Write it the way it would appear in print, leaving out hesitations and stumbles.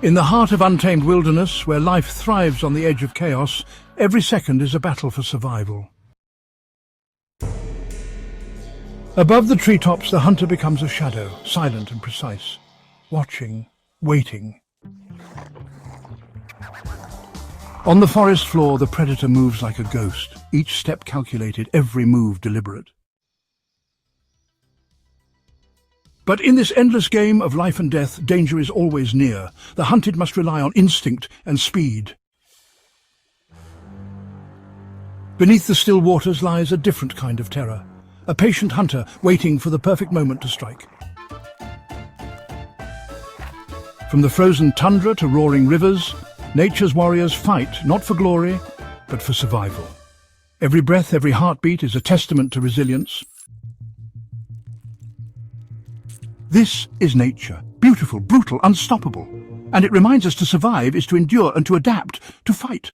In the heart of untamed wilderness, where life thrives on the edge of chaos, every second is a battle for survival. Above the treetops, the hunter becomes a shadow, silent and precise, watching, waiting. On the forest floor, the predator moves like a ghost, each step calculated, every move deliberate. But in this endless game of life and death, danger is always near. The hunted must rely on instinct and speed. Beneath the still waters lies a different kind of terror, a patient hunter waiting for the perfect moment to strike. From the frozen tundra to roaring rivers, nature's warriors fight not for glory, but for survival. Every breath, every heartbeat is a testament to resilience. This is nature, beautiful, brutal, unstoppable. And it reminds us to survive is to endure and to adapt, to fight.